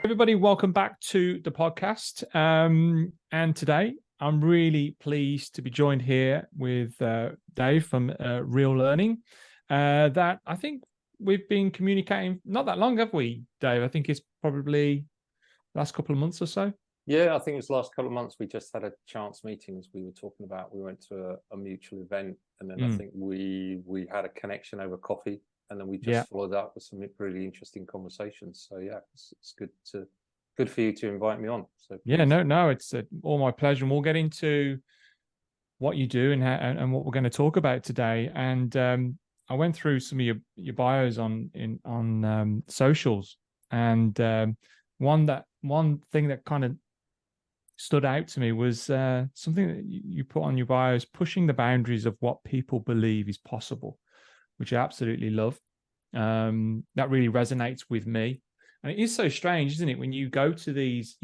Everybody, welcome back to the podcast. And today I'm really pleased to be joined here with Dave from Real Learning. That I think we've been communicating not that long, have we, Dave? I think it's probably last couple of months or so. Yeah, I think it's the last couple of months. We just had a chance meeting, as we were talking about. We went to a mutual event, and then I think we had a connection over coffee, and then we just followed up with some really interesting conversations. So yeah, it's good for you to invite me on. So yeah, no, it's all my pleasure, and we'll get into what you do and what we're going to talk about today. And I went through some of your bios on socials, and one thing that kind of stood out to me was something that you put on your bios: pushing the boundaries of what people believe is possible, which I absolutely love. That really resonates with me. And it is so strange, isn't it, when you go to these,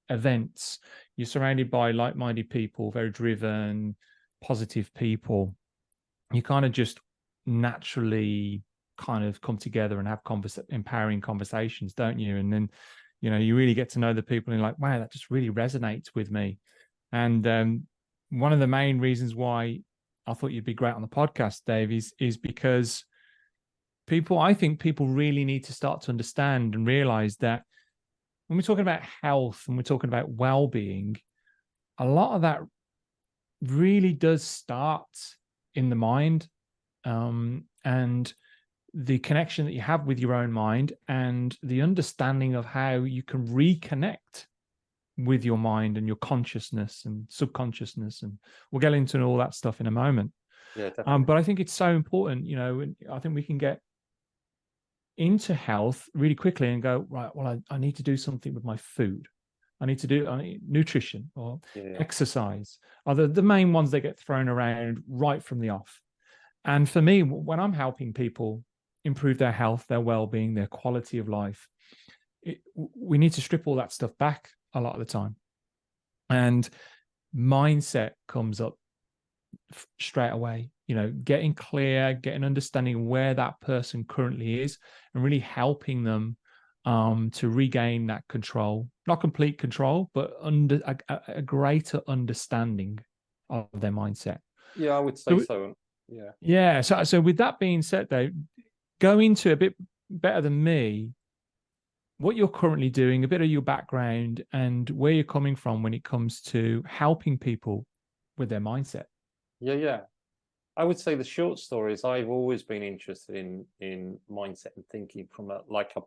events, you're surrounded by like-minded people, very driven, positive people. You kind of just naturally kind of come together and have empowering conversations, don't you? And then, you really get to know the people and you're like, wow, that just really resonates with me. And one of the main reasons why I thought you'd be great on the podcast, Dave, is because I think people really need to start to understand and realize that when we're talking about health and we're talking about well-being, a lot of that really does start in the mind, and the connection that you have with your own mind and the understanding of how you can reconnect with your mind and your consciousness and subconsciousness. And we'll get into all that stuff in a moment. Yeah, definitely. But I think it's so important, I think we can get into health really quickly and go, right, well, I need to do something with my food. I need nutrition or exercise are the main ones that get thrown around right from the off. And for me, when I'm helping people improve their health, their well-being, their quality of life, we need to strip all that stuff back a lot of the time. And mindset comes up straight away, getting clear, getting understanding where that person currently is and really helping them to regain that control, not complete control, but a greater understanding of their mindset. Yeah, I would say so. Yeah. So with that being said, though, go into a bit better than me what you're currently doing, a bit of your background, and where you're coming from when it comes to helping people with their mindset. Yeah. I would say the short story is I've always been interested in mindset and thinking from a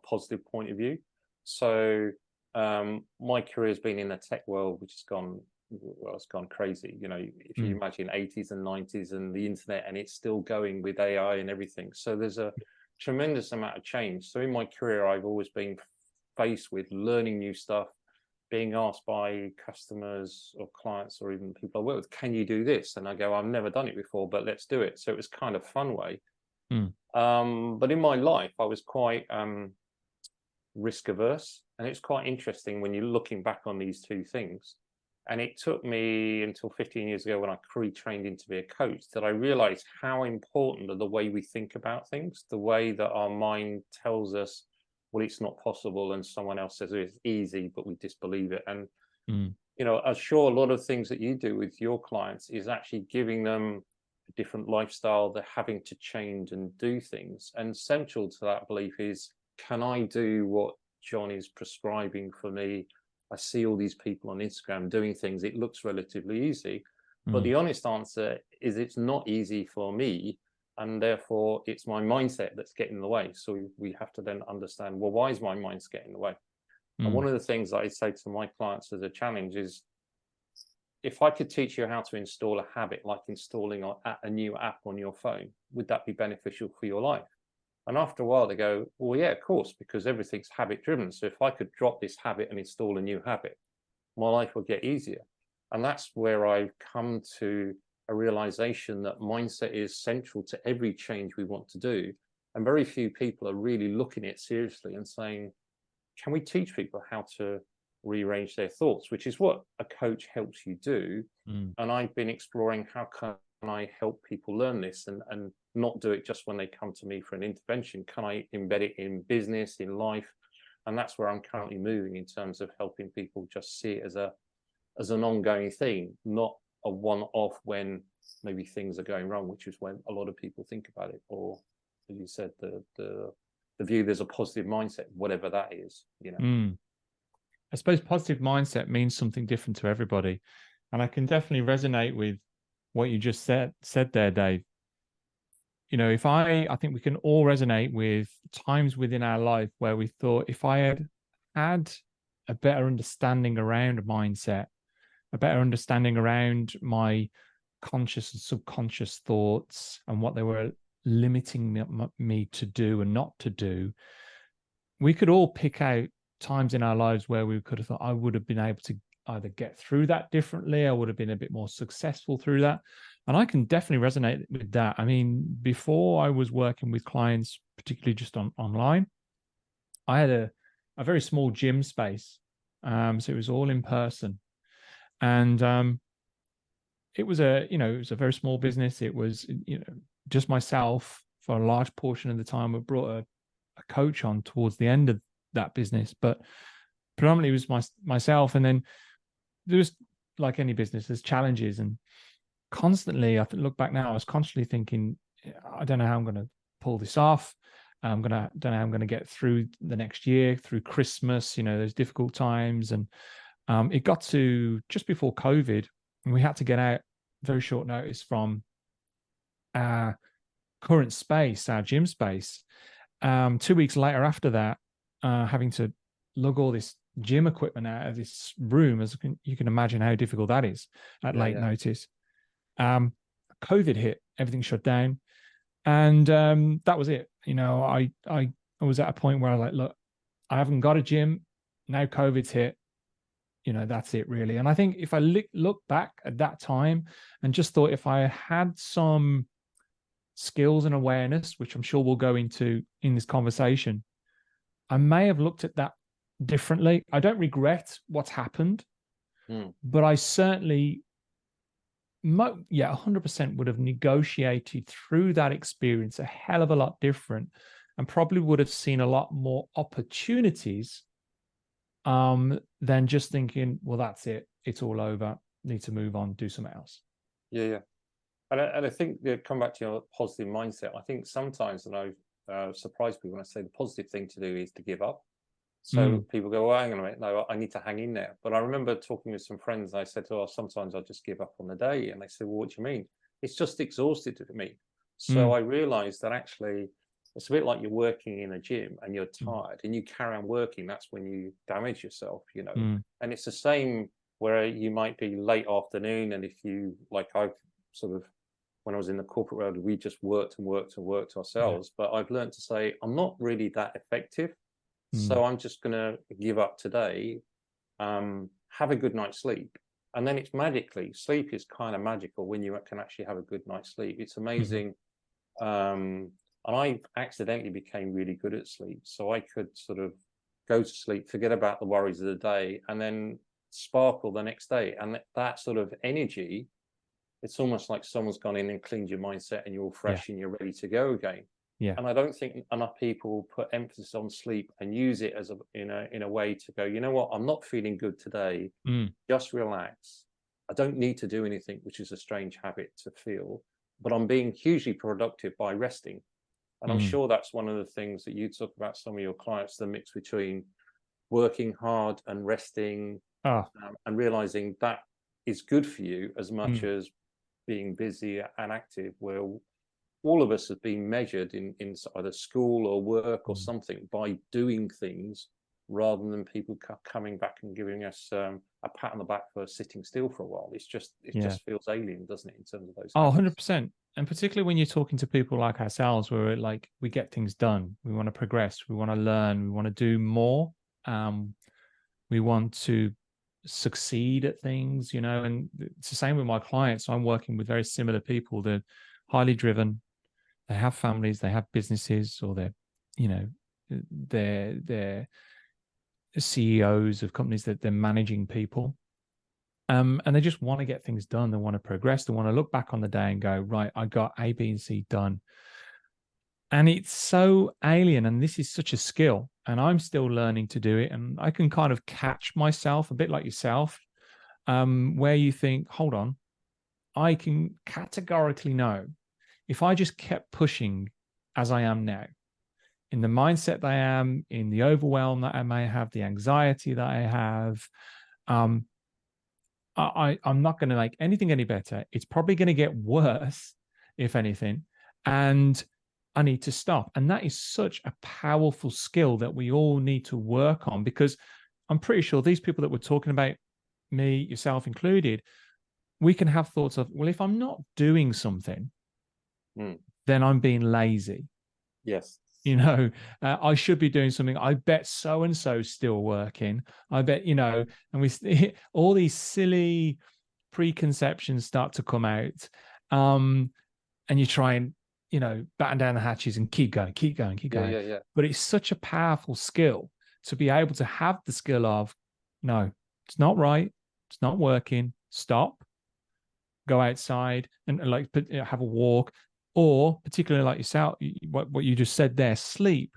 positive point of view. So my career has been in the tech world, which has gone crazy. If you imagine 80s and 90s and the internet, and it's still going with AI and everything. So there's a tremendous amount of change. So in my career, I've always been faced with learning new stuff, being asked by customers or clients or even people I work with, can you do this? And I go, I've never done it before, but let's do it. So it was kind of fun way. But in my life, I was quite risk averse. And it's quite interesting when you're looking back on these two things. And it took me until 15 years ago when I pre-trained in to be a coach that I realized how important are the way we think about things, the way that our mind tells us, well, it's not possible, and someone else says it's easy, but we disbelieve it. And I'm sure a lot of things that you do with your clients is actually giving them a different lifestyle. They're having to change and do things, and central to that belief is, can I do what John is prescribing for me? I see all these people on Instagram doing things, it looks relatively easy, but the honest answer is it's not easy for me. And therefore, it's my mindset that's getting in the way. So we have to then understand, well, why is my mindset getting in the way? And one of the things I say to my clients as a challenge is, if I could teach you how to install a habit, like installing a new app on your phone, would that be beneficial for your life? And after a while, they go, well, yeah, of course, because everything's habit driven. So if I could drop this habit and install a new habit, my life would get easier. And that's where I've come to a realization that mindset is central to every change we want to do. And very few people are really looking at it seriously and saying, can we teach people how to rearrange their thoughts, which is what a coach helps you do. And I've been exploring, how can I help people learn this and not do it just when they come to me for an intervention? Can I embed it in business, in life? And that's where I'm currently moving in terms of helping people just see it as an ongoing thing, not a one-off when maybe things are going wrong, which is when a lot of people think about it. Or, as you said, the view there's a positive mindset, whatever that is, you know. I suppose positive mindset means something different to everybody. And I can definitely resonate with what you just said there, Dave. You know, I think we can all resonate with times within our life where we thought, if I had a better understanding around mindset, a better understanding around my conscious and subconscious thoughts and what they were limiting me to do and not to do, we could all pick out times in our lives where we could have thought, I would have been able to either get through that differently, I would have been a bit more successful through that. And I can definitely resonate with that. I mean, before I was working with clients, particularly just online, I had a very small gym space. So it was all in person. And it was it was a very small business. It was, just myself for a large portion of the time. I brought a coach on towards the end of that business, but predominantly it was myself. And then there was, like any business, there's challenges, and constantly, I look back now, I was constantly thinking, I don't know how I'm going to pull this off. Don't know how I'm going to get through the next year, through Christmas, those difficult times. And it got to just before COVID, and we had to get out very short notice from our current space, our gym space. 2 weeks later after that, having to lug all this gym equipment out of this room, as you can imagine how difficult that is at late notice. COVID hit, everything shut down, and that was it. I was at a point where I was like, look, I haven't got a gym now. COVID's hit. That's it really. And I think if I look back at that time and just thought, if I had some skills and awareness, which I'm sure we'll go into in this conversation, I may have looked at that differently. I don't regret what's happened, but I certainly 100% would have negotiated through that experience a hell of a lot different, and probably would have seen a lot more opportunities than just thinking, well, that's it, it's all over, need to move on, do something else. Yeah. And I think, come back to your positive mindset, I think sometimes, and I've surprised people when I say the positive thing to do is to give up. So people go, well, hang on a minute, no, I need to hang in there. But I remember talking with some friends, and I said, oh, sometimes I just give up on the day. And they said, well, what do you mean? It's just exhausted me. So I realized that actually it's a bit like you're working in a gym and you're tired and you carry on working. That's when you damage yourself, And it's the same where you might be late afternoon. And if you, like I've sort of, when I was in the corporate world, we just worked ourselves. But I've learned to say, I'm not really that effective. So I'm just going to give up today, have a good night's sleep. And then it's magically, sleep is kind of magical when you can actually have a good night's sleep. It's amazing. And I accidentally became really good at sleep. So I could sort of go to sleep, forget about the worries of the day, and then sparkle the next day. And that sort of energy, it's almost like someone's gone in and cleaned your mindset and you're all fresh and you're ready to go again. And I don't think enough people put emphasis on sleep and use it as in a way to go, you know what, I'm not feeling good today. Just relax. I don't need to do anything, which is a strange habit to feel, but I'm being hugely productive by resting. And I'm sure that's one of the things that you talk about some of your clients, the mix between working hard and resting, and realizing that is good for you as much as being busy and active, where all of us have been measured in either school or work or something by doing things, rather than people coming back and giving us a pat on the back for sitting still for a while. It just feels alien, doesn't it, in terms of those habits? 100%. And particularly when you're talking to people like ourselves, where like we get things done, we want to progress, we want to learn, we want to do more, we want to succeed at things, and it's the same with my clients. I'm working with very similar people. They're highly driven, they have families, they have businesses, or they're CEOs of companies that they're managing people. And they just want to get things done. They want to progress. They want to look back on the day and go, right, I got A, B, and C done. And it's so alien, and this is such a skill, and I'm still learning to do it. And I can kind of catch myself a bit like yourself, where you think, hold on, I can categorically know if I just kept pushing as I am now, in the mindset that I am, in the overwhelm that I may have, the anxiety that I have, um, I'm not going to make anything any better. It's probably going to get worse, if anything. And I need to stop. And that is such a powerful skill that we all need to work on, because I'm pretty sure these people that we're talking about, me, yourself included, we can have thoughts of, well, if I'm not doing something, then I'm being lazy. Yes. I should be doing something. I bet so and so still working. I bet, and we all these silly preconceptions start to come out. And you try and, batten down the hatches and keep going, keep going, keep going. Yeah. But it's such a powerful skill to be able to have the skill of, no, it's not right. It's not working. Stop. Go outside and like have a walk, or particularly like yourself, what you just said there, sleep.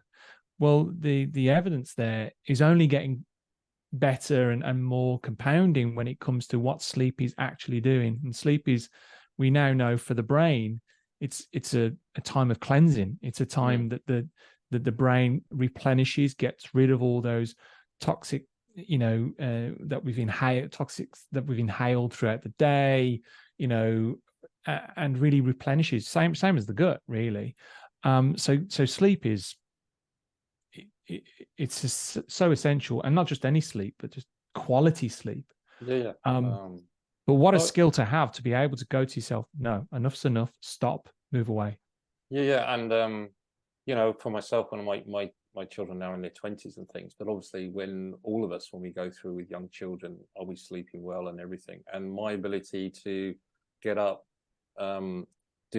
Well, the evidence there is only getting better and more compounding when it comes to what sleep is actually doing. And sleep is, we now know, for the brain, it's a time of cleansing. It's a time that the brain replenishes, gets rid of all those toxic, that we've inhaled, toxics that we've inhaled throughout the day, and really replenishes. Same as the gut, really. So sleep is, it's just so essential, and not just any sleep, but just quality sleep. Yeah. But what a skill to have, to be able to go to yourself, no, enough's enough, stop, move away. Yeah. And for myself, when my children now in their 20s and things, but obviously when all of us, when we go through with young children, are we sleeping well and everything? And my ability to get up, do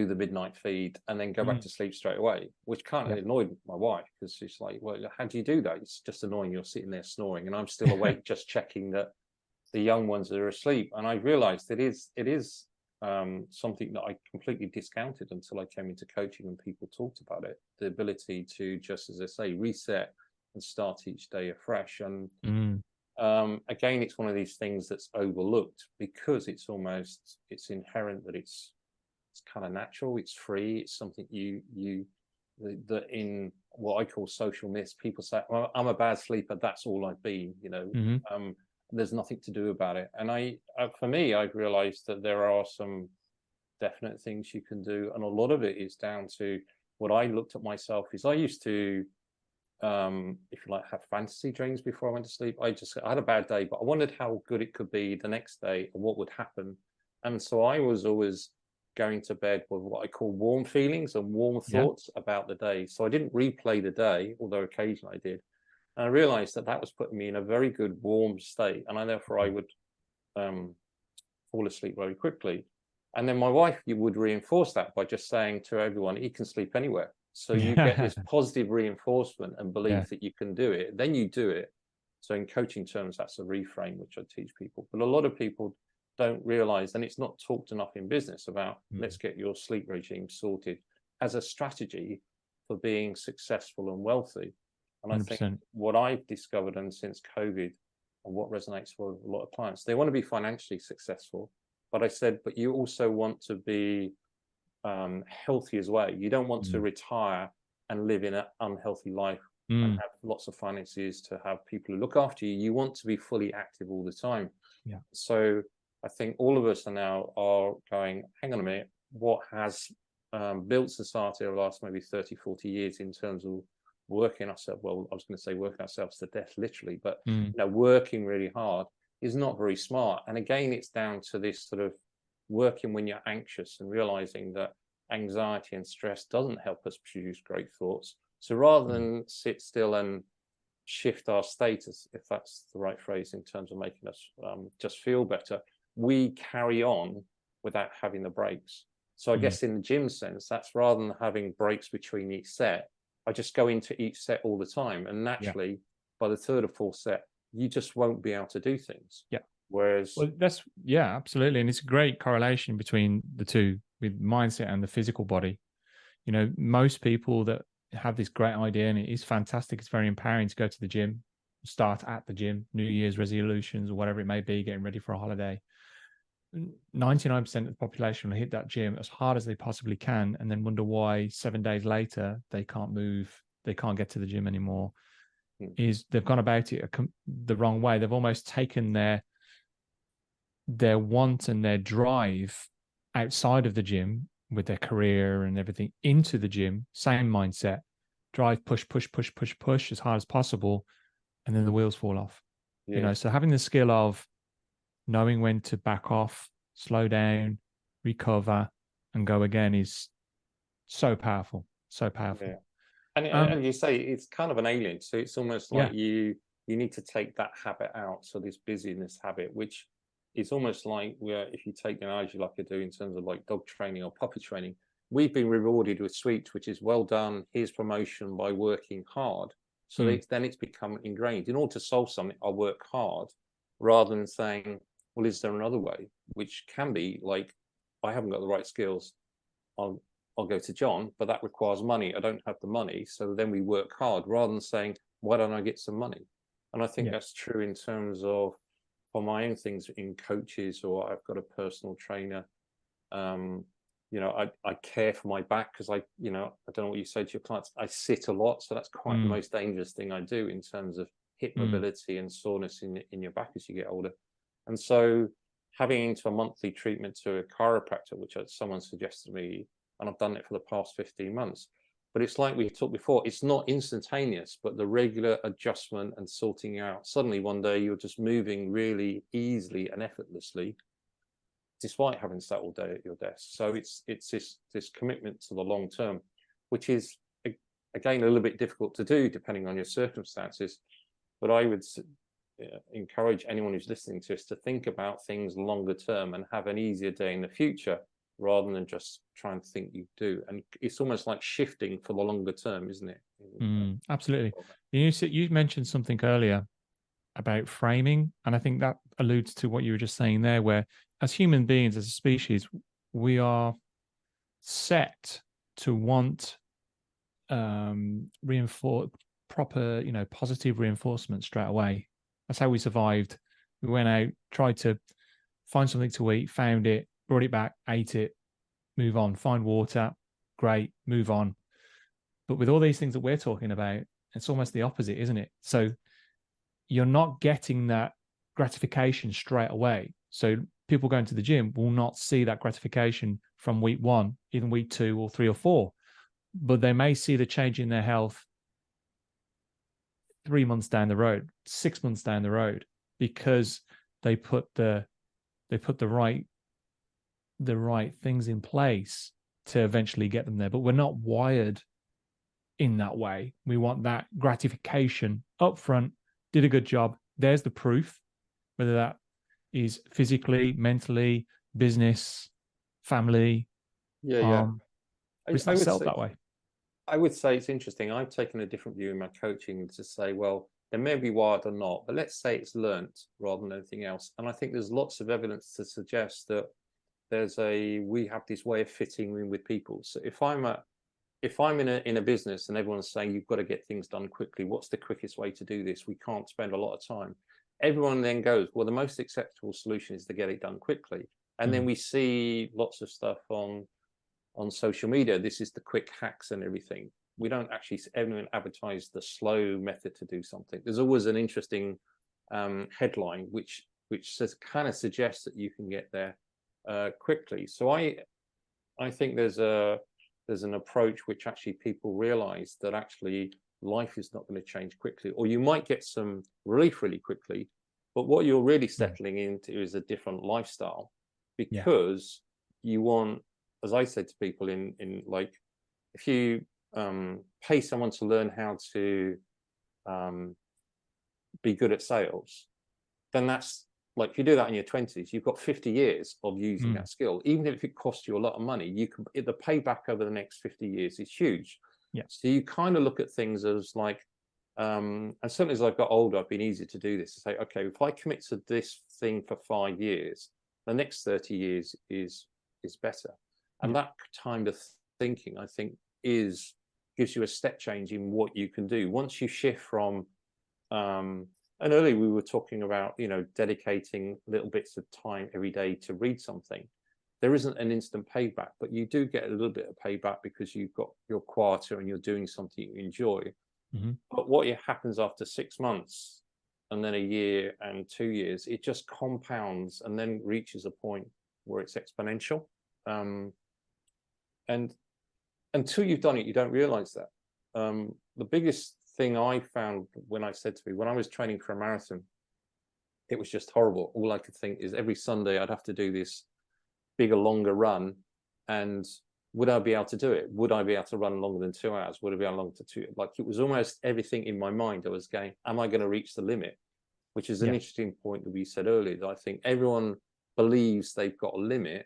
the midnight feed, and then go back to sleep straight away, which kind of annoyed my wife, because she's like, well, how do you do that? It's just annoying. You're sitting there snoring and I'm still awake, just checking that the young ones are asleep. And I realized it is something that I completely discounted until I came into coaching and people talked about it. The ability to, just as I say, reset and start each day afresh. And again, it's one of these things that's overlooked because it's inherent, that it's kind of natural, it's free, it's something that in what I call social myths, people say, well, I'm a bad sleeper, that's all I've been, there's nothing to do about it. And for me, I've realized that there are some definite things you can do. And a lot of it is down to what I looked at myself is I used to, if you like, have fantasy dreams before I went to sleep. I had a bad day, but I wondered how good it could be the next day and what would happen. And so I was always going to bed with what I call warm feelings and warm thoughts about the day. So I didn't replay the day, although occasionally I did. And I realized that was putting me in a very good warm state, and therefore I would fall asleep very quickly. And then my wife would reinforce that by just saying to everyone, "You can sleep anywhere." So you get this positive reinforcement and belief that you can do it. Then you do it. So in coaching terms, that's a reframe, which I teach people. But a lot of people don't realize, and it's not talked enough in business about, let's get your sleep regime sorted as a strategy for being successful and wealthy. And 100%. I think what I've discovered, and since COVID, and what resonates with a lot of clients, they want to be financially successful. But I said, but you also want to be healthy as well. You don't want to retire and live in an unhealthy life and have lots of finances to have people who look after you. You want to be fully active all the time. Yeah. So I think all of us are going, hang on a minute, what has built society over the last maybe 30, 40 years in terms of working ourselves, well, I was going to say working ourselves to death, literally, but working really hard is not very smart. And again, it's down to this sort of working when you're anxious and realizing that anxiety and stress doesn't help us produce great thoughts. So rather than sit still and shift our status, if that's the right phrase, in terms of making us just feel better, we carry on without having the breaks. So I guess in the gym sense, that's rather than having breaks between each set, I just go into each set all the time. And naturally, by the third or fourth set, you just won't be able to do things. Yeah. Whereas... Well, absolutely. And it's a great correlation between the two, with mindset and the physical body. You know, most people that have this great idea, and it is fantastic, it's very empowering to go to the gym, start at the gym, New Year's resolutions or whatever it may be, getting ready for a holiday. 99% of the population will hit that gym as hard as they possibly can, and then wonder why 7 days later they can't move, they can't get to the gym anymore. Is they've gone about it the wrong way. They've almost taken their want and their drive outside of the gym with their career and everything into the gym. Same mindset: drive, push as hard as possible, and then the wheels fall off. You know, so having the skill of knowing when to back off, slow down, recover, and go again is so powerful. So powerful. Yeah. And you say it's kind of an alien. So it's almost like you need to take that habit out. So this busyness habit, which is almost like if you take the analogy like I do in terms of like dog training or puppy training, we've been rewarded with sweets, which is well done. Here's promotion by working hard. So then it's become ingrained. In order to solve something, I'll work hard, rather than saying, well, is there another way? Which can be like, I haven't got the right skills. I'll go to John, but that requires money. I don't have the money. So then we work hard, rather than saying, why don't I get some money? And I think that's true in terms of, for my own things in coaches, or I've got a personal trainer. You know, I care for my back because I don't know what you say to your clients. I sit a lot. So that's quite the most dangerous thing I do in terms of hip mobility and soreness in your back as you get older. And so having into a monthly treatment to a chiropractor, which someone suggested me, and I've done it for the past 15 months. But it's like we talked before, it's not instantaneous, but the regular adjustment and sorting out. Suddenly one day you're just moving really easily and effortlessly, despite having sat all day at your desk. So it's this commitment to the long term, which is, again, a little bit difficult to do depending on your circumstances. But I would encourage anyone who's listening to us to think about things longer term and have an easier day in the future, rather than just trying to think you do. And it's almost like shifting for the longer term, isn't it? Absolutely. You mentioned something earlier about framing, and I think that alludes to what you were just saying there, where as human beings, as a species, we are set to want reinforce proper, positive reinforcement straight away. That's how we survived. We went out, tried to find something to eat, found it, brought it back, ate it, move on. Find water, great, move on. But with all these things that we're talking about, it's almost the opposite, isn't it? So you're not getting that gratification straight away. So people going to the gym will not see that gratification from week 1, even week 2 or 3 or 4, but they may see the change in their health 3 months down the road, 6 months down the road, because they put the right things in place to eventually get them there. But we're not wired in that way. We want that gratification up front. Did a good job. There's the proof, whether that is physically, mentally, business, family. It's not set up that way. I would say it's interesting. I've taken a different view in my coaching to say, well, there may be wired or not, but let's say it's learnt rather than anything else. And I think there's lots of evidence to suggest that we have this way of fitting in with people. So if I'm in a business and everyone's saying you've got to get things done quickly, what's the quickest way to do this? We can't spend a lot of time. Everyone then goes, well, the most acceptable solution is to get it done quickly. And then we see lots of stuff on social media. This is the quick hacks and everything. We don't actually everyone advertise the slow method to do something. There's always an interesting headline which kind of suggests that you can get there quickly. So I think there's an approach which actually people realize that actually life is not going to change quickly, or you might get some relief really quickly, but what you're really settling into is a different lifestyle, because you want, as I said to people, in like, if you pay someone to learn how to be good at sales, then that's like, if you do that in your 20s, you've got 50 years of using that skill. Even if it costs you a lot of money, the payback over the next 50 years is huge. So you kind of look at things as like, and certainly as I've got older, I've been easier to do this, to say, okay, if I commit to this thing for 5 years, the next 30 years is better. And that kind of thinking, I think, gives you a step change in what you can do. Once you shift from, and earlier we were talking about, you know, dedicating little bits of time every day to read something. There isn't an instant payback, but you do get a little bit of payback because you're quieter and you're doing something you enjoy. Mm-hmm. But what happens after 6 months and then a year and 2 years, it just compounds and then reaches a point where it's exponential. And until you've done it, you don't realize that. The biggest thing I found when I was training for a marathon, it was just horrible. All I could think is every Sunday I'd have to do this bigger, longer run. And would I be able to do it? Would I be able to run longer than 2 hours? Would I be able longer to 2? Like, it was almost everything in my mind. I was going, am I going to reach the limit? Which is an interesting point that we said earlier, that I think everyone believes they've got a limit.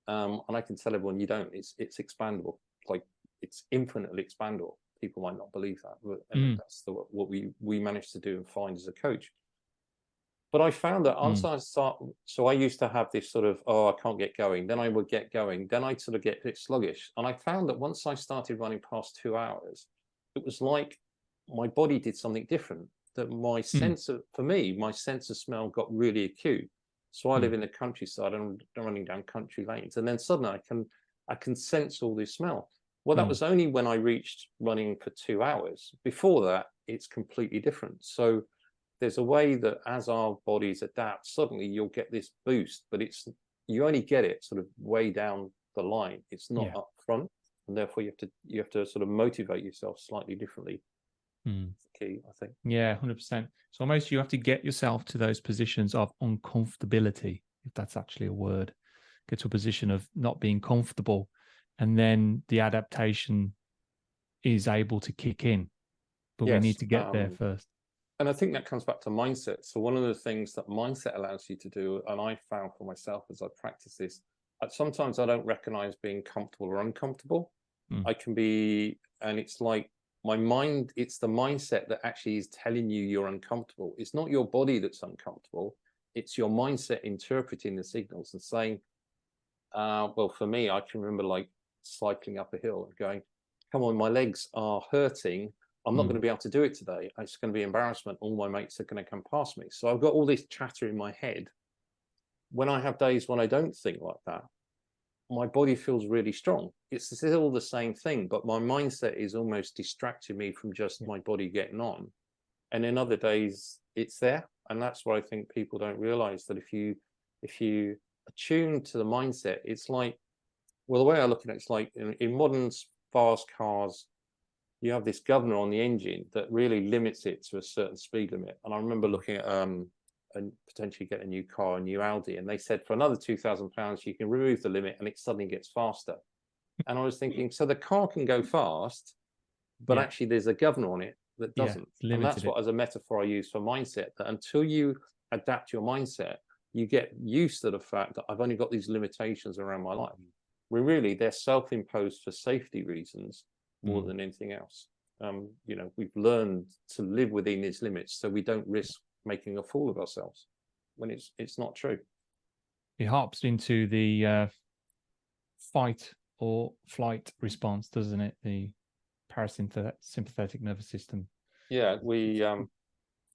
And I can tell everyone you don't. It's expandable. Like, it's infinitely expandable. People might not believe that, but that's what we managed to do and find as a coach. But I found that once so I used to have this sort of, oh, I can't get going. Then I would get going. Then I'd sort of get a bit sluggish. And I found that once I started running past 2 hours, it was like my body did something different. That my sense of, for me, my sense of smell got really acute. So I live in the countryside and I'm running down country lanes. And then suddenly I can sense all this smell. Well, that was only when I reached running for 2 hours. Before that, it's completely different. So there's a way that as our bodies adapt, suddenly you'll get this boost, but you only get it sort of way down the line. It's not up front, and therefore you have to sort of motivate yourself slightly differently. That's the key, I think. Yeah, 100%. So almost you have to get yourself to those positions of uncomfortability, if that's actually a word. Get to a position of not being comfortable, and then the adaptation is able to kick in. But we need to get there first. And I think that comes back to mindset. So one of the things that mindset allows you to do, and I found for myself as I practice this, sometimes I don't recognize being comfortable or uncomfortable. I can be, and it's like my mind, it's the mindset that actually is telling you you're uncomfortable. It's not your body that's uncomfortable. It's your mindset interpreting the signals and saying, well, for me, I can remember like cycling up a hill and going, come on, my legs are hurting. I'm not going to be able to do it today. It's going to be embarrassment. All my mates are going to come past me. So I've got all this chatter in my head. When I have days when I don't think like that, my body feels really strong. It's still the same thing, but my mindset is almost distracting me from just my body getting on. And in other days, it's there. And that's what I think people don't realize, that if you attune to the mindset, it's like, well, the way I look at it, it's like in modern fast cars, you have this governor on the engine that really limits it to a certain speed limit. And I remember looking at and potentially get a new car, a new Audi, and they said for another £2,000 you can remove the limit and it suddenly gets faster. And I was thinking, so the car can go fast, but actually there's a governor on it that doesn't. And that's what, as a metaphor, I use for mindset, that until you adapt your mindset, you get used to the fact that I've only got these limitations around my life. Where really they're self-imposed for safety reasons more than anything else. You know, we've learned to live within these limits so we don't risk making a fool of ourselves when it's not true. It hops into the fight or flight response, doesn't it? The parasympathetic nervous system. Yeah, we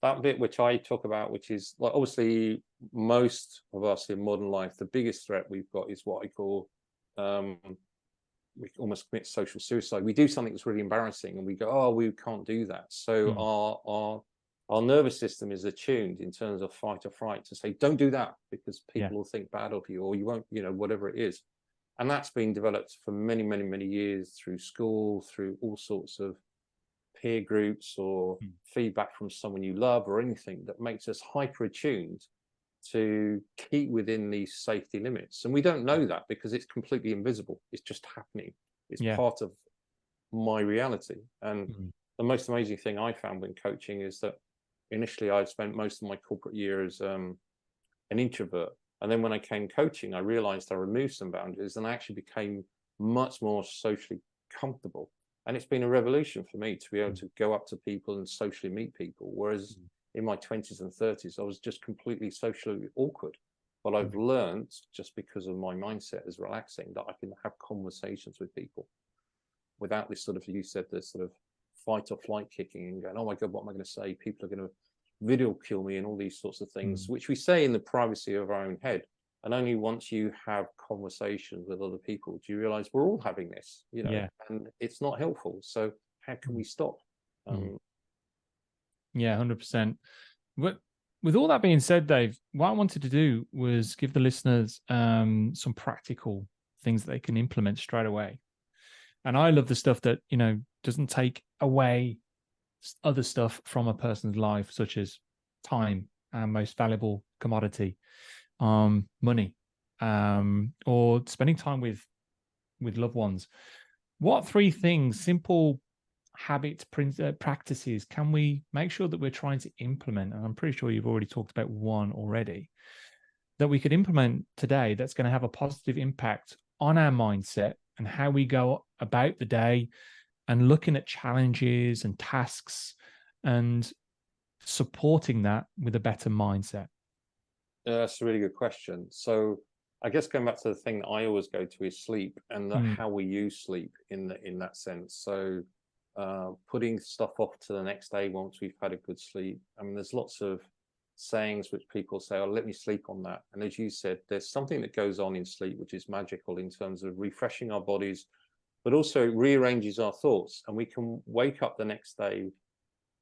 that bit which I talk about, which is like, obviously most of us in modern life, the biggest threat we've got is what I call we almost commit social suicide. We do something that's really embarrassing and we go, oh, we can't do that. So our nervous system is attuned in terms of fight or fright to say, don't do that, because people will think bad of you, or you won't, you know, whatever it is. And that's been developed for many, many, many years through school, through all sorts of peer groups or feedback from someone you love or anything that makes us hyper attuned to keep within these safety limits. And we don't know that because it's completely invisible. It's just happening. It's part of my reality. And the most amazing thing I found when coaching is that initially I'd spent most of my corporate year as an introvert. And then when I came coaching, I realized I removed some boundaries and I actually became much more socially comfortable. And it's been a revolution for me to be able to go up to people and socially meet people. Whereas in my 20s and 30s, I was just completely socially awkward. But I've learned, just because of my mindset is relaxing, that I can have conversations with people without this sort of, you said, this sort of fight or flight kicking and going, oh my God, what am I going to say? People are going to video kill me and all these sorts of things, which we say in the privacy of our own head. And only once you have conversations with other people do you realize we're all having this, you know, and it's not helpful. So how can we stop? Yeah, 100%. But with all that being said, Dave, what I wanted to do was give the listeners some practical things that they can implement straight away. And I love the stuff that, you know, doesn't take away other stuff from a person's life, such as time, our most valuable commodity, money, or spending time with loved ones. What 3 things, simple habits, practices, can we make sure that we're trying to implement? And I'm pretty sure you've already talked about one already, that we could implement today that's going to have a positive impact on our mindset and how we go about the day, and looking at challenges and tasks and supporting that with a better mindset? That's a really good question. So I guess going back to the thing that I always go to is sleep, and how we use sleep in that sense. So putting stuff off to the next day once we've had a good sleep. I mean, there's lots of sayings which people say, oh, let me sleep on that. And as you said, there's something that goes on in sleep which is magical in terms of refreshing our bodies, but also rearranges our thoughts. And we can wake up the next day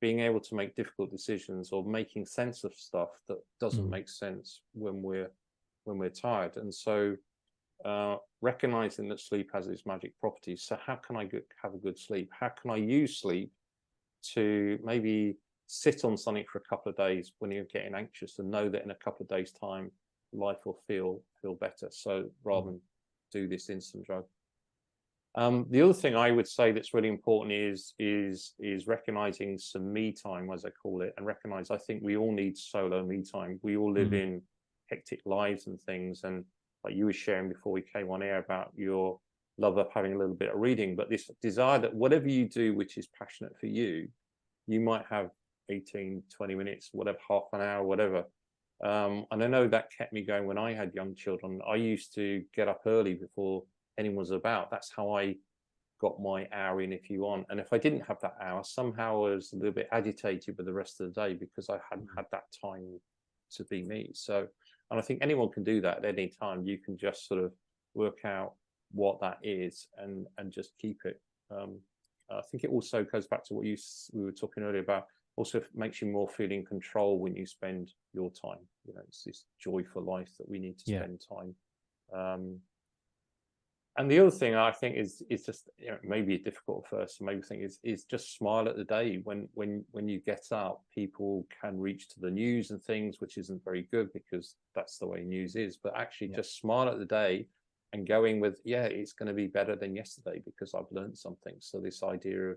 being able to make difficult decisions or making sense of stuff that doesn't make sense when we're tired. And so recognizing that sleep has its magic properties. So how can I have a good sleep? How can I use sleep to maybe sit on something for a couple of days when you're getting anxious, and know that in a couple of days time life will feel better, so rather than do this instant drug. The other thing I would say that's really important is recognizing some me time, as I call it, and recognize I think we all need solo me time. We all live in hectic lives and things, and like you were sharing before we came on air about your love of having a little bit of reading, but this desire that whatever you do which is passionate for you, you might have 18, 20 minutes, whatever, half an hour, whatever. And I know that kept me going when I had young children. I used to get up early before anyone was about. That's how I got my hour in, if you want. And if I didn't have that hour, somehow I was a little bit agitated with the rest of the day because I hadn't had that time to be me. So, and I think anyone can do that at any time. You can just sort of work out what that is and just keep it. I think it also goes back to what we were talking earlier about. Also makes you more feel in control when you spend your time. You know, it's this joy for life that we need to spend time. And the other thing I think is just, you know, maybe difficult at first. Maybe think is just smile at the day. When you get up, people can reach to the news and things, which isn't very good because that's the way news is. But actually, just smile at the day and going with, it's going to be better than yesterday because I've learned something. So this idea of,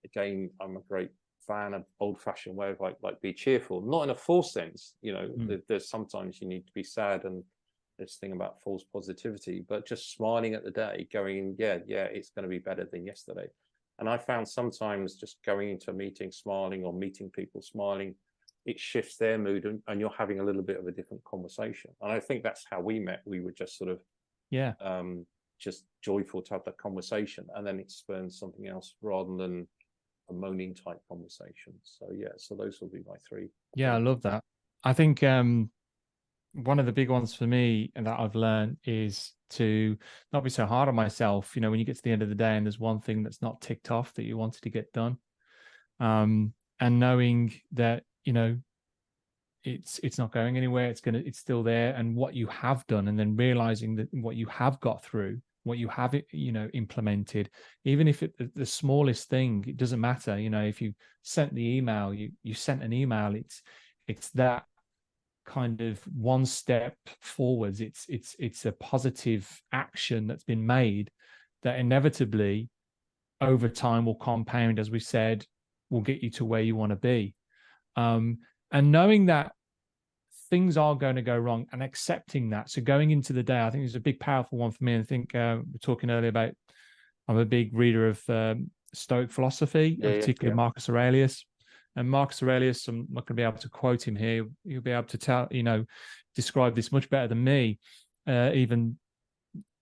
again, I'm a great fan of old-fashioned way of like be cheerful, not in a false sense. You know, there's sometimes you need to be sad and this thing about false positivity, but just smiling at the day, going, it's going to be better than yesterday. And I found sometimes just going into a meeting smiling or meeting people smiling, it shifts their mood and you're having a little bit of a different conversation. And I think that's how we met. We were just sort of just joyful to have that conversation, and then it spurns something else rather than a moaning type conversation. So those will be my 3. I love that. I think one of the big ones for me and that I've learned is to not be so hard on myself. You know, when you get to the end of the day and there's one thing that's not ticked off that you wanted to get done, and knowing that, you know, it's not going anywhere, it's still there, and what you have done, and then realizing that what you have got through, what you have, you know, implemented, even if the smallest thing, it doesn't matter. You know, if you sent the email, you sent an email, it's that kind of one step forwards. It's a positive action that's been made that inevitably over time will compound, as we said, will get you to where you want to be. And knowing that things are going to go wrong and accepting that. So going into the day, I think it's a big, powerful one for me. And I think we're talking earlier about, I'm a big reader of Stoic philosophy, and particularly Marcus Aurelius. And Marcus Aurelius, I'm not going to be able to quote him here. You'll be able to describe this much better than me. Even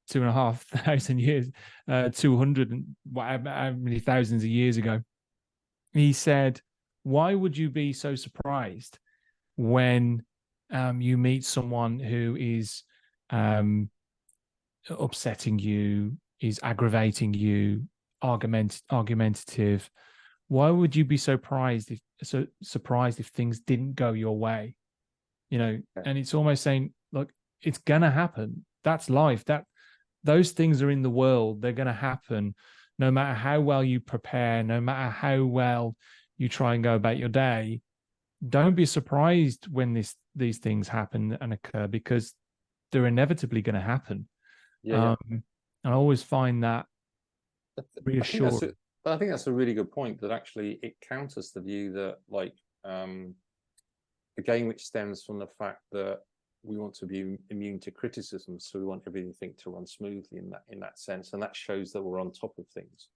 2,500 years, 200 and whatever, how many thousands of years ago. He said, why would you be so surprised when you meet someone who is upsetting you, is aggravating you, argumentative? Why would you be surprised if things didn't go your way? And it's almost saying, look, it's gonna happen. That's life. Those things are in the world. They're gonna happen, no matter how well you prepare, no matter how well you try and go about your day. Don't be surprised when these things happen and occur, because they're inevitably going to happen. And I always find that reassuring. I think that's a really good point, that actually it counters the view that, like, again, which stems from the fact that we want to be immune to criticism, so we want everything to run smoothly in that sense, and that shows that we're on top of things.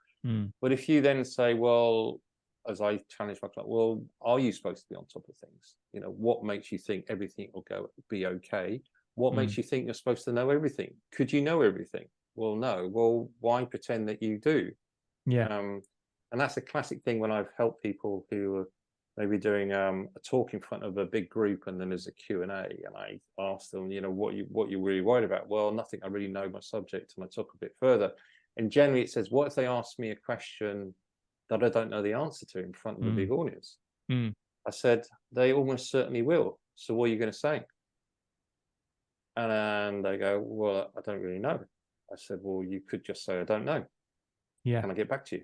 But if you then say, well, as I challenge my client, well, are you supposed to be on top of things? What makes you think everything will be okay? What makes you think you're supposed to know everything? Could you know everything? Well, no. Well, why pretend that you do? And that's a classic thing when I've helped people who are maybe doing a talk in front of a big group, and then there's a Q&A, and I ask them, what you're really worried about? Well, nothing. I really know my subject. And I talk a bit further. And generally it says, what if they ask me a question that I don't know the answer to in front of a big audience? I said, they almost certainly will. So what are you going to say? And they go, well, I don't really know. I said, well, you could just say, I don't know. Can I get back to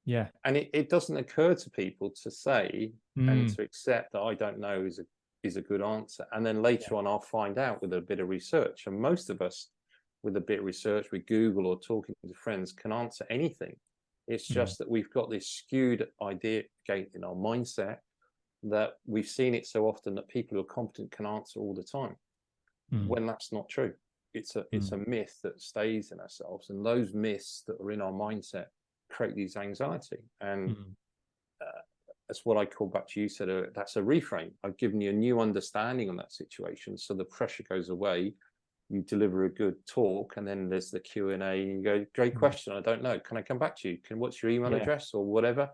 you? And it doesn't occur to people to say and to accept that I don't know is a good answer. And then later on, I'll find out with a bit of research. And most of us, with a bit of research, with Google or talking to friends, can answer anything. It's just that we've got this skewed idea gate in our mindset, that we've seen it so often that people who are competent can answer all the time, when that's not true. It's a myth that stays in ourselves, and those myths that are in our mindset create these anxiety. And that's what I call, back to you said, that's a reframe. I've given you a new understanding on that situation, so the pressure goes away. You deliver a good talk, and then there's the Q&A, and you go, great question, I don't know, can I come back to you? What's your email address or whatever?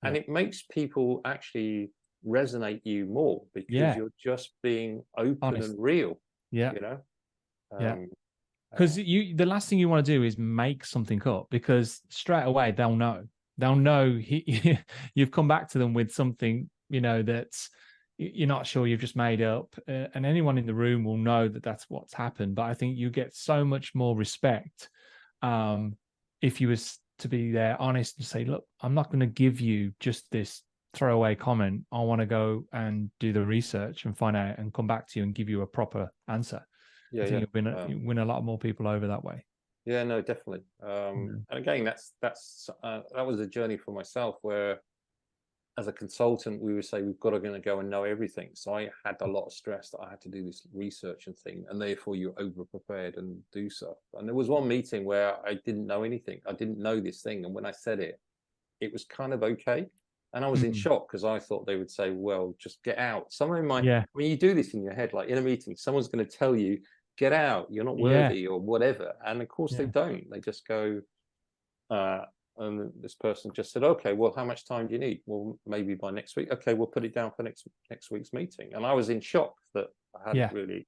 And it makes people actually resonate you more, because you're just being open, honest, and real. Because the last thing you want to do is make something up, because straight away they'll know you've come back to them with something that's you're not sure, you've just made up, and anyone in the room will know that that's what's happened. But I think you get so much more respect if you was to be there honest and say, look, I'm not going to give you just this throwaway comment. I want to go and do the research and find out and come back to you and give you a proper answer. I think you'll win a lot more people over that way. Yeah, no, definitely. And again, that was a journey for myself, where as a consultant, we would say we've got to go and know everything. So I had a lot of stress that I had to do this research and thing, and therefore you're over prepared and do stuff. And there was one meeting where I didn't know anything. I didn't know this thing, and when I said it, it was kind of okay. And I was in shock, because I thought they would say, well, just get out. Somewhere in my, when you do this in your head, like in a meeting, someone's going to tell you, get out, you're not worthy or whatever. And of course they don't. They just go, and this person just said, okay, well, how much time do you need? Well, maybe by next week. Okay, we'll put it down for next week's meeting. And I was in shock that I hadn't really,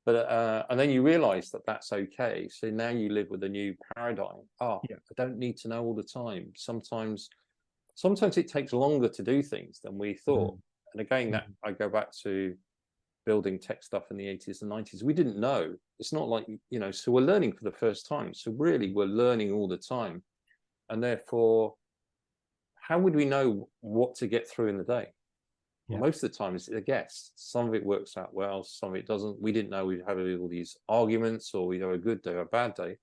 but and then you realize that that's okay. So now you live with a new paradigm. I don't need to know all the time. Sometimes it takes longer to do things than we thought. And again, that I go back to building tech stuff in the 80s and 90s. We didn't know. It's not like, so we're learning for the first time. So really we're learning all the time. And therefore, how would we know what to get through in the day? Well, most of the time it's a guess. Some of it works out well, some of it doesn't. We didn't know we'd have all these arguments, or we'd have a good day or a bad day.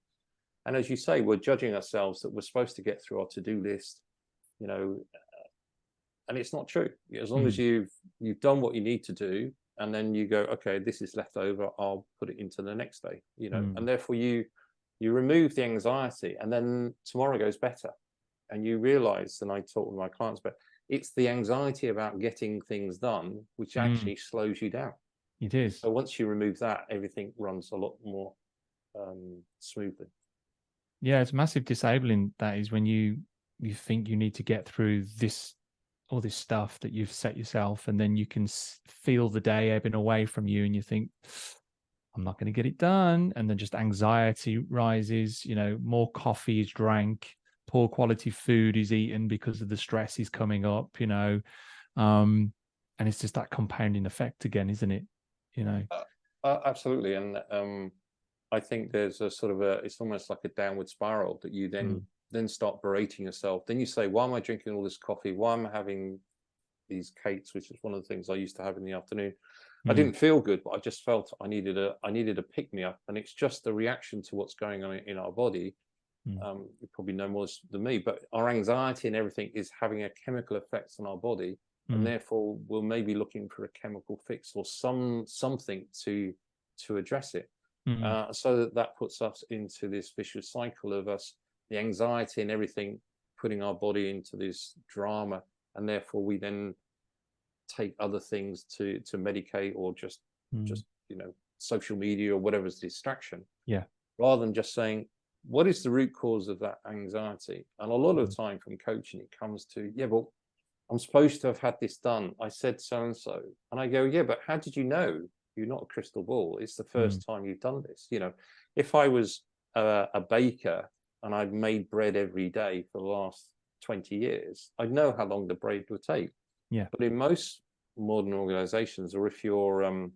And as you say, we're judging ourselves that we're supposed to get through our to-do list, and it's not true. As long as you've done what you need to do, and then you go, okay, this is left over, I'll put it into the next day, and therefore you remove the anxiety, and then tomorrow goes better. And you realize, and I talk with my clients, but it's the anxiety about getting things done which actually slows you down. It is. So once you remove that, everything runs a lot more smoothly. Yeah, it's massive disabling, that is, when you think you need to get through all this stuff that you've set yourself, and then you can feel the day ebbing away from you, and you think, I'm not going to get it done, and then just anxiety rises. More coffee is drank, poor quality food is eaten because of the stress is coming up. And it's just that compounding effect again, isn't it? Absolutely. And I think there's a sort of it's almost like a downward spiral that you then start berating yourself. Then you say, why am I drinking all this coffee? Why am I having these cakes, which is one of the things I used to have in the afternoon? I didn't feel good, but I just felt I needed a pick me up. And it's just the reaction to what's going on in our body. You probably know more than me, but our anxiety and everything is having a chemical effect on our body. And therefore we're maybe looking for a chemical fix or something to address it. So that puts us into this vicious cycle of the anxiety and everything putting our body into this drama, and therefore we then take other things to medicate, or just social media or whatever's distraction, rather than just saying, what is the root cause of that anxiety? And a lot of the time from coaching it comes to, well, I'm supposed to have had this done, I said so and so, and I go, but how did you know? You're not a crystal ball. It's the first time you've done this. If I was a baker and I'd made bread every day for the last 20 years, I'd know how long the bread would take. But in most modern organizations, or if you're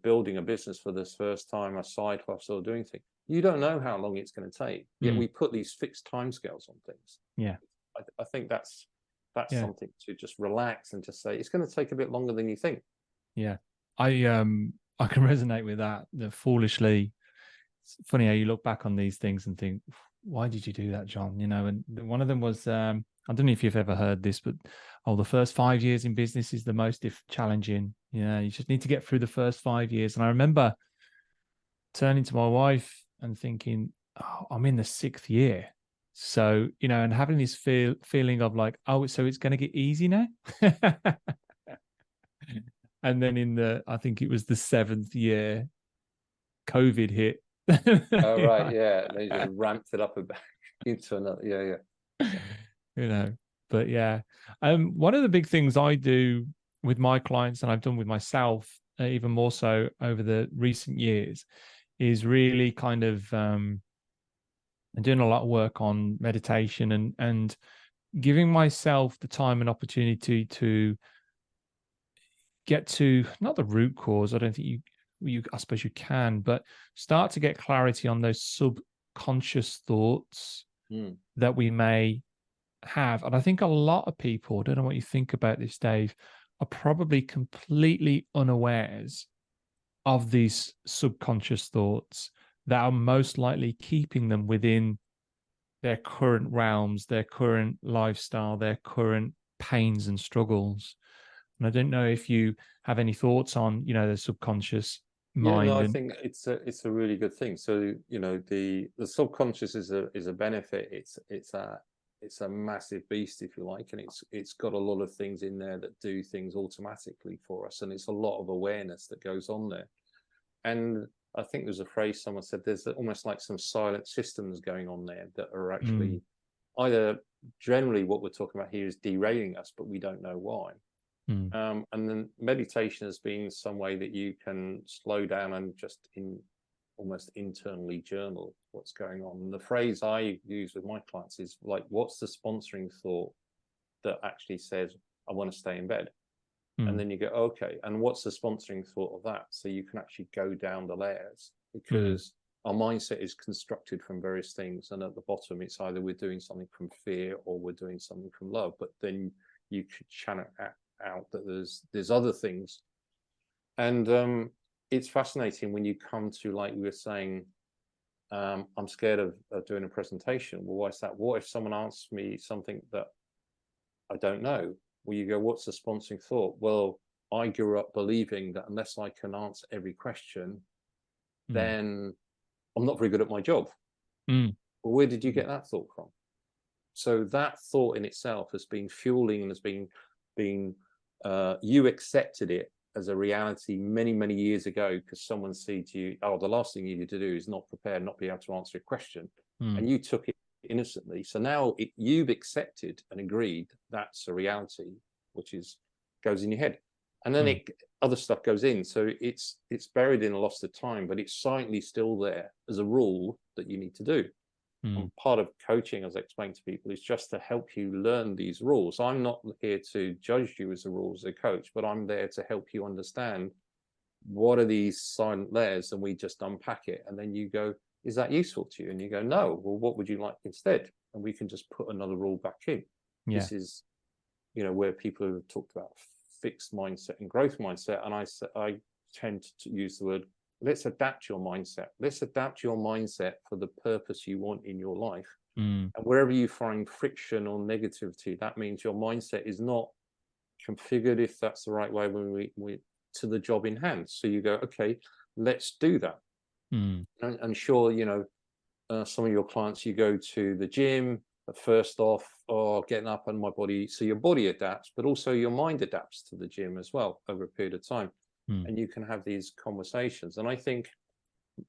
building a business for this first time, a side hustle or doing things, you don't know how long it's going to take. Yet we put these fixed timescales on things. I think that's something to just relax and just say, it's going to take a bit longer than you think. I can resonate with that. Foolishly, it's funny how you look back on these things and think, why did you do that, John? And one of them was, I don't know if you've ever heard this, but the first 5 years in business is the most challenging. You just need to get through the first 5 years. And I remember turning to my wife and thinking, I'm in the 6th year. So, and having this feeling of like, so it's going to get easy now. And then I think it was the 7th year, COVID hit. Oh, right. They just ramped it up a bit into another. But one of the big things I do with my clients, and I've done with myself even more so over the recent years, is really kind of doing a lot of work on meditation and giving myself the time and opportunity to get to not the root cause. I don't think I suppose you can, but start to get clarity on those subconscious thoughts that we may have. And I think a lot of people, I don't know what you think about this, Dave, are probably completely unawares of these subconscious thoughts that are most likely keeping them within their current realms, their current lifestyle, their current pains and struggles. And I don't know if you have any thoughts on, the subconscious mind. I think it's a really good thing. So, the subconscious is a benefit. It's a massive beast, if you like, and it's got a lot of things in there that do things automatically for us, and it's a lot of awareness that goes on there. And I think there's a phrase someone said, there's almost like some silent systems going on there that are actually either, generally what we're talking about here is derailing us, but we don't know why. And then meditation has been some way that you can slow down and just almost internally journal what's going on. And the phrase I use with my clients is like, what's the sponsoring thought that actually says, I want to stay in bed? And then you go, okay, and what's the sponsoring thought of that? So you can actually go down the layers, because our mindset is constructed from various things. And at the bottom, it's either we're doing something from fear or we're doing something from love. But then you could channel out that there's other things. And it's fascinating when you come to, like we were saying, I'm scared of doing a presentation. Well, why is that? What if someone asks me something that I don't know? Well, you go, what's the sponsoring thought? Well, I grew up believing that unless I can answer every question, then I'm not very good at my job. Well, where did you get that thought from? So that thought in itself has been fueling and has been you accepted it as a reality many years ago, because someone said to you, oh, the last thing you need to do is not prepare, not be able to answer a question, and you took it innocently. So now you've accepted and agreed that's a reality, which goes in your head, and then other stuff goes in. So it's buried in a loss of time, but it's silently still there as a rule that you need to do. And part of coaching, as I explained to people, is just to help you learn these rules. I'm not here to judge you as a rules as a coach, but I'm there to help you understand what are these silent layers, and we just unpack it. And then you go, is that useful to you? And you go, no. Well, what would you like instead? And we can just put another rule back in. This is, where people have talked about fixed mindset and growth mindset. And I tend to use the word, let's adapt your mindset. Let's adapt your mindset for the purpose you want in your life. And wherever you find friction or negativity, that means your mindset is not configured, if that's the right way, when we to the job in hand. So you go, okay, let's do that. And sure, some of your clients, you go to the gym, but first off, getting up on my body. So your body adapts, but also your mind adapts to the gym as well over a period of time. And you can have these conversations. And I think,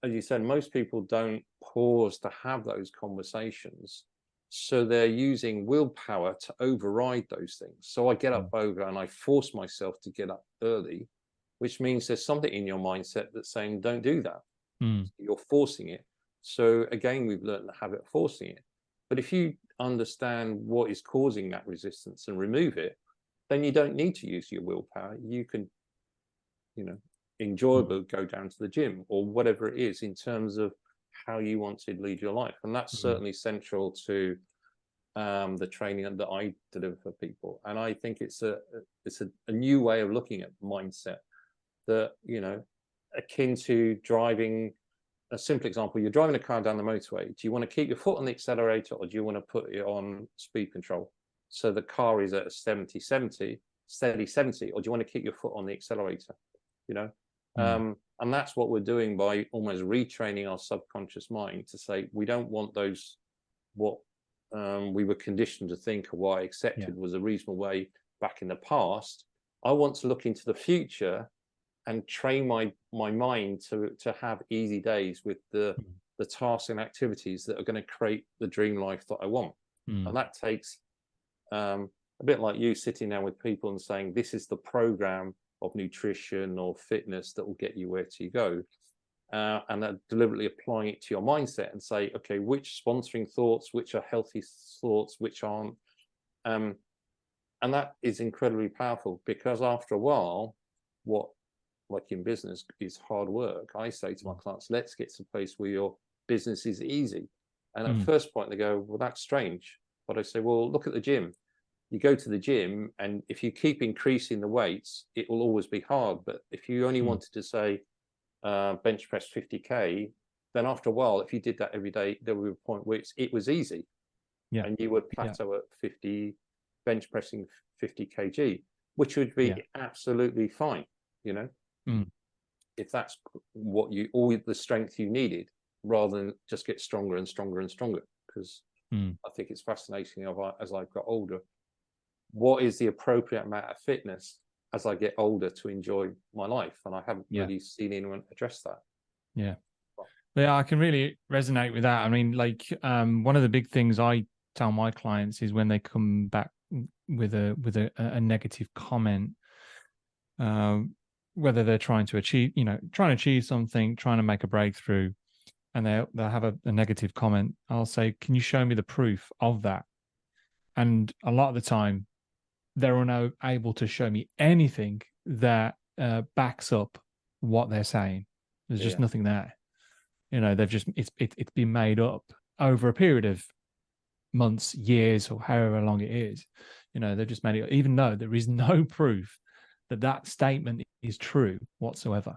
as you said, most people don't pause to have those conversations. So they're using willpower to override those things. So I get up over and I force myself to get up early, which means there's something in your mindset that's saying, don't do that. You're forcing it. So again, we've learned the habit of forcing it. But if you understand what is causing that resistance and remove it, then you don't need to use your willpower. You can enjoyable go down to the gym or whatever it is in terms of how you want to lead your life. And that's certainly central to the training that I deliver for people. And I think it's a new way of looking at mindset that, akin to driving. A simple example, you're driving a car down the motorway. Do you want to keep your foot on the accelerator, or do you want to put it on speed control? So the car is at a steady 70, or do you want to keep your foot on the accelerator? And that's what we're doing by almost retraining our subconscious mind to say, we don't want those, what we were conditioned to think or what I accepted was a reasonable way back in the past. I want to look into the future and train my mind to have easy days with the tasks and activities that are going to create the dream life that I want. And that takes a bit like you sitting down with people and saying, this is the program of nutrition or fitness that will get you where to go, and then deliberately applying it to your mindset and say, okay, which sponsoring thoughts, which are healthy thoughts, which aren't, and that is incredibly powerful, because after a while, what, like in business, is hard work. I say to my clients, let's get to a place where your business is easy. And at first point they go, well, that's strange. But I say, well, look at the gym. You go to the gym, and if you keep increasing the weights, it will always be hard. But if you only wanted to say bench press 50K, then after a while, if you did that every day, there would be a point where it was easy. And you would plateau at 50, bench pressing 50 kg, which would be absolutely fine, if that's what all the strength you needed, rather than just get stronger and stronger and stronger. Because I think it's fascinating, as I've got older, what is the appropriate amount of fitness as I get older to enjoy my life? And I haven't really seen anyone address that. Yeah, I can really resonate with that. I mean, like, one of the big things I tell my clients is when they come back with a negative comment, whether they're trying to achieve something, trying to make a breakthrough, and they'll have a negative comment, I'll say, can you show me the proof of that? And a lot of the time, they're unable to show me anything that backs up what they're saying. There's just nothing there. They've just it's been made up over a period of months, years, or however long it is. They've just made it, even though there is no proof that statement is true whatsoever.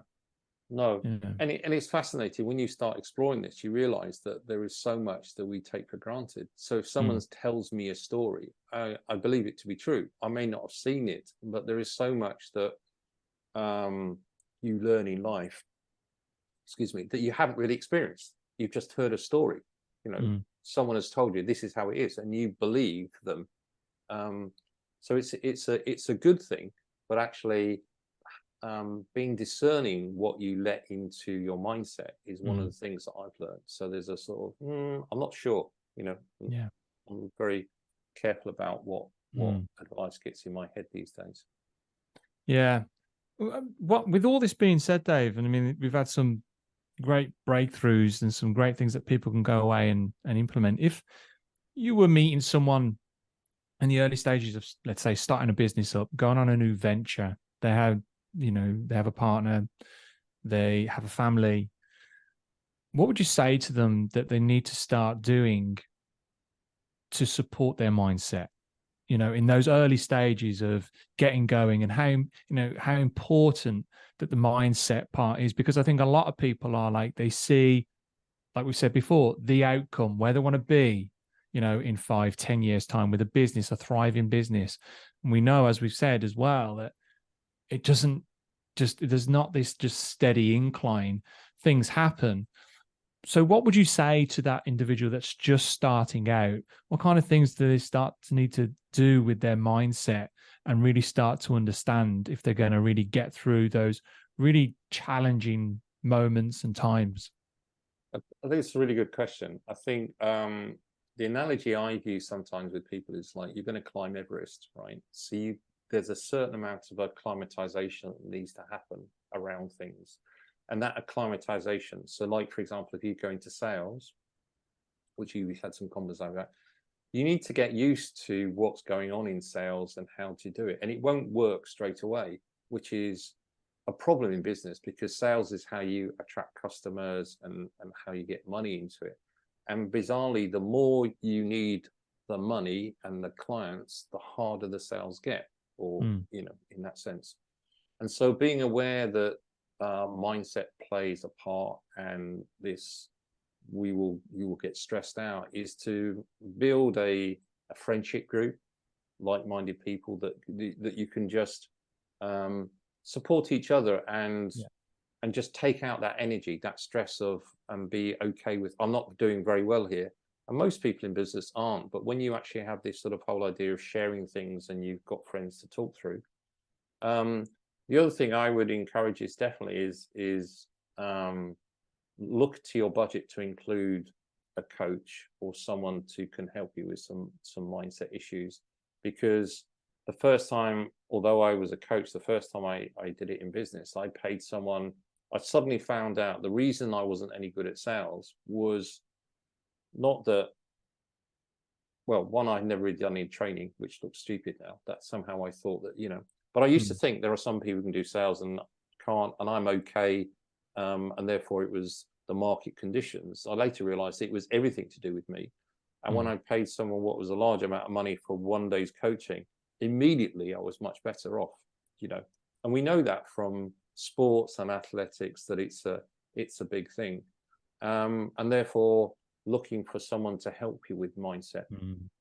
No. And it's fascinating when you start exploring this, you realize that there is so much that we take for granted. So if someone tells me a story, I believe it to be true. I may not have seen it, but there is so much that you learn in life, that you haven't really experienced. You've just heard a story. Someone has told you this is how it is, and you believe them. So it's a good thing, but actually being discerning what you let into your mindset is one of Mm. the things that I've learned. So there's a sort of I'm not sure, Yeah. I'm very careful about what Mm. advice gets in my head these days. Yeah. What with all this being said, Dave, and I mean, we've had some great breakthroughs and some great things that people can go away and implement. If you were meeting someone in the early stages of, let's say, starting a business up, going on a new venture, they have, they have a partner, they have a family, what would you say to them that they need to start doing to support their mindset? In those early stages of getting going, and how important that the mindset part is, because I think a lot of people are like, they see, like we said before, the outcome, where they want to be, in 5-10 years time with a business, a thriving business. And we know, as we've said as well, that it doesn't there's not this just steady incline. Things happen. So what would you say to that individual that's just starting out? What kind of things do they start to need to do with their mindset and really start to understand if they're going to really get through those really challenging moments and times? I think it's a really good question. I think the analogy I use sometimes with people is like, you're going to climb Everest, right? So there's a certain amount of acclimatization that needs to happen around things. And that acclimatization, so like, for example, if you go into sales, which we've had some conversations about, you need to get used to what's going on in sales and how to do it. And it won't work straight away, which is a problem in business, because sales is how you attract customers and how you get money into it. And bizarrely, the more you need the money and the clients, the harder the sales get, or, in that sense. And so being aware that mindset plays a part, and you will get stressed out, is to build a friendship group, like-minded people that you can just support each other and just take out that energy, that stress of, and be okay with, I'm not doing very well here. And most people in business aren't, but when you actually have this sort of whole idea of sharing things and you've got friends to talk through. The other thing I would encourage is definitely is look to your budget to include a coach or someone who can help you with some mindset issues. Because the first time, although I was a coach, the first time I did it in business, I paid someone. I suddenly found out the reason I wasn't any good at sales was not that, well, one, I'd never really done any training, which looks stupid now, that somehow I thought that, but I used to think there are some people who can do sales and can't, and I'm okay. And therefore it was the market conditions. I later realized it was everything to do with me. And when I paid someone what was a large amount of money for one day's coaching, immediately I was much better off, and we know that from sports and athletics, that it's a big thing. And therefore looking for someone to help you with mindset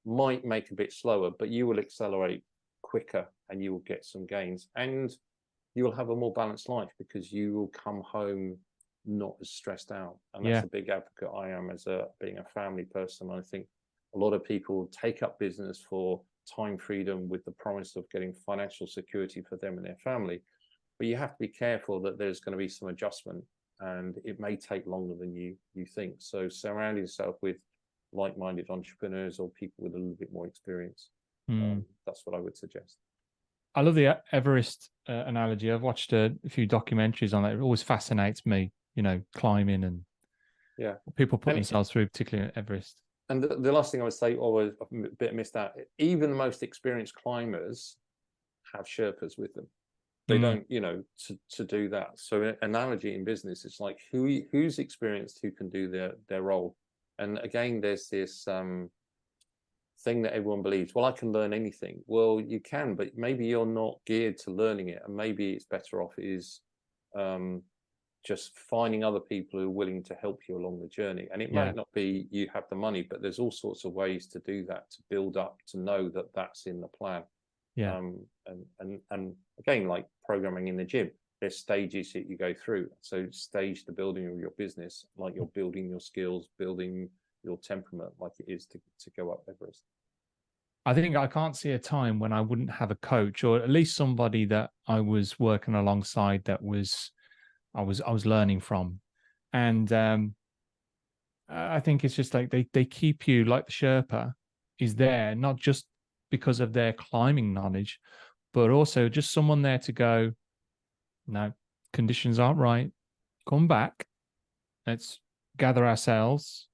might make a bit slower, but you will accelerate quicker and you will get some gains, and you will have a more balanced life because you will come home not as stressed out. And that's a big advocate I am as being a family person. I think a lot of people take up business for time freedom with the promise of getting financial security for them and their family. But you have to be careful that there's going to be some adjustment, and it may take longer than you think. So surround yourself with like-minded entrepreneurs or people with a little bit more experience. That's what I would suggest. I love the Everest analogy. I've watched a few documentaries on it. It always fascinates me, climbing and what people put themselves through, particularly at Everest. And the last thing I would say, always a bit missed out, even the most experienced climbers have Sherpas with them. They don't, to do that. So analogy in business, it's like who's experienced, who can do their role. And again, there's this thing that everyone believes, well, I can learn anything. Well, you can, but maybe you're not geared to learning it. And maybe it's better off is just finding other people who are willing to help you along the journey. And it might not be you have the money, but there's all sorts of ways to do that, to build up, to know that that's in the plan. And again, like programming in the gym, there's stages that you go through. So stage the building of your business, like you're building your skills, building your temperament, like it is to go up Everest. I think I can't see a time when I wouldn't have a coach, or at least somebody that I was working alongside that I was learning from. And I think it's just like they keep you, like the Sherpa is there, not just because of their climbing knowledge, but also just someone there to go, no, conditions aren't right. Come back. Let's gather ourselves.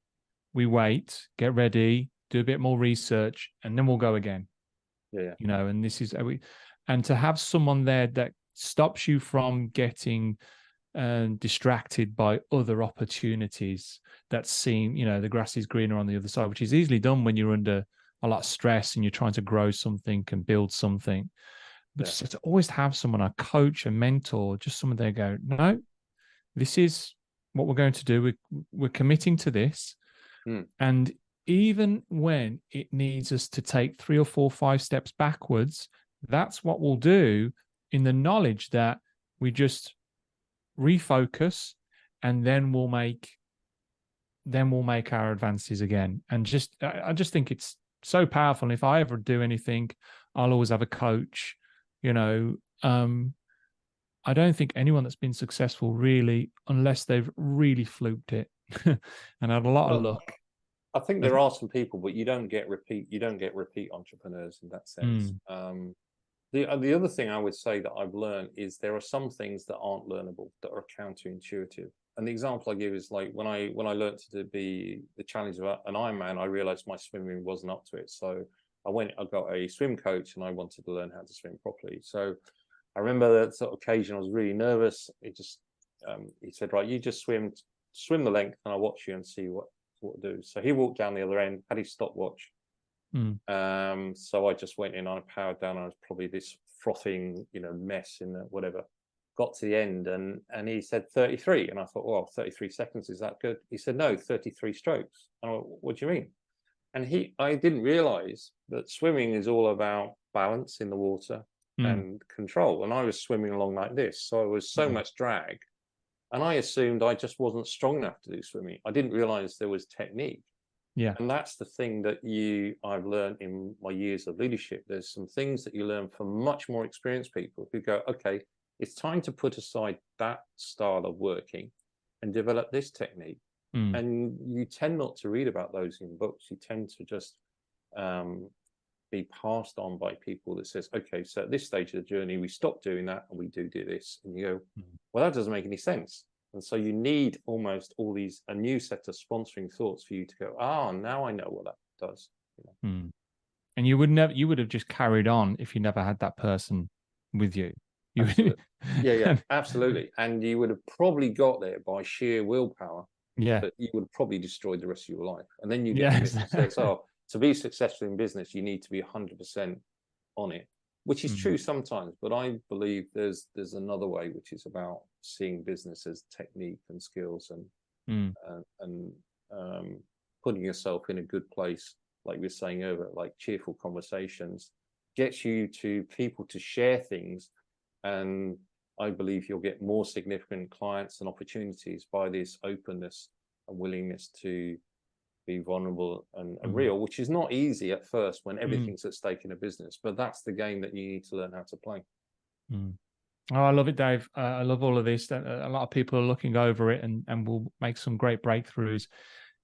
We wait, get ready, do a bit more research, and then we'll go again. Yeah. You know, and this is and to have someone there that stops you from getting distracted by other opportunities that seem, you know, the grass is greener on the other side, which is easily done when you're under a lot of stress and you're trying to grow something and build something. But Yeah. just to always have someone, a coach, a mentor, just someone there go, no, this is what we're going to do. We're committing to this. And even when it needs us to take 3 or 4, 5 steps backwards, that's what we'll do, in the knowledge that we just refocus, and then we'll make our advances again. And I just think it's so powerful. And if I ever do anything, I'll always have a coach. You know, I don't think anyone that's been successful really, unless they've really fluked it and had a lot of luck. I think there are some people, but you don't get repeat entrepreneurs in that sense. The other thing I would say that I've learned is there are some things that aren't learnable, that are counterintuitive. And the example I give is like when I learned to be the challenge of an Ironman, I realized my swimming wasn't up to it. So I got a swim coach, and I wanted to learn how to swim properly. So I remember that sort of occasion I was really nervous. He said, right, you just swim the length, and I'll watch you and see what to do. So he walked down the other end, had his stopwatch. So I just went in, I powered down. I was probably this frothing, mess in the whatever. Got to the end, and he said 33, and I thought, well, 33 seconds, is that good? He said, no, 33 strokes. And I went, what do you mean? And I didn't realize that swimming is all about balance in the water and control. And I was swimming along like this, so I was so much drag, and I assumed I just wasn't strong enough to do swimming. I didn't realize there was technique. Yeah. And that's the thing that I've learned in my years of leadership. There's some things that you learn from much more experienced people who go, okay, it's time to put aside that style of working and develop this technique. And you tend not to read about those in books. You tend to just be passed on by people that says, okay, so at this stage of the journey, we stop doing that and we do this. And you go, well, that doesn't make any sense. And so you need almost a new set of sponsoring thoughts for you to go, now I know what that does. And you would have just carried on if you never had that person with you. Absolutely. Yeah, absolutely. And you would have probably got there by sheer willpower. Yeah. But you would have probably destroyed the rest of your life. And then you get the misconceptions. To be successful in business, you need to be 100% on it, which is true sometimes. But I believe there's another way, which is about seeing business as technique and skills and putting yourself in a good place, like we were saying earlier, like cheerful conversations, gets you to people to share things. And I believe you'll get more significant clients and opportunities by this openness and willingness to be vulnerable and real, which is not easy at first when everything's at stake in a business, but that's the game that you need to learn how to play. Oh, I love it, Dave. I love all of this. A lot of people are looking over it and will make some great breakthroughs.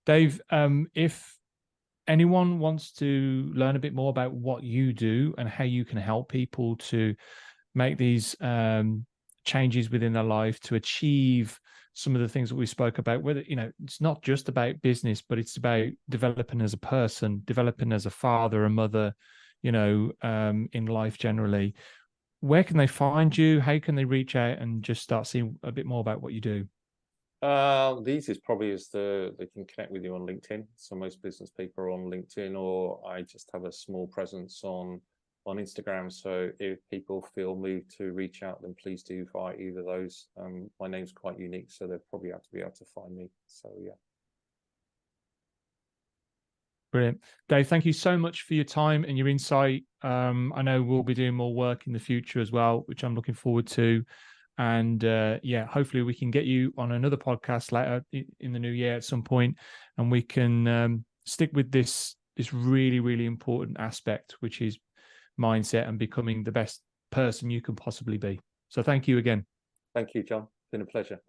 Dave, if anyone wants to learn a bit more about what you do and how you can help people to make these changes within their life to achieve some of the things that we spoke about, whether, it's not just about business, but it's about developing as a person, developing as a father, a mother, in life generally. Where can they find you? How can they reach out and just start seeing a bit more about what you do? The easiest probably is they can connect with you on LinkedIn. So most business people are on LinkedIn, or I just have a small presence on Instagram. So if people feel moved to reach out, then please do via either of those. My name's quite unique, so they'll probably have to be able to find me. So yeah. Brilliant. Dave, thank you so much for your time and your insight. I know we'll be doing more work in the future as well, which I'm looking forward to. And hopefully we can get you on another podcast later in the new year at some point, and we can stick with this this really, really important aspect, which is mindset and becoming the best person you can possibly be. So thank you again. Thank you, John. It's been a pleasure.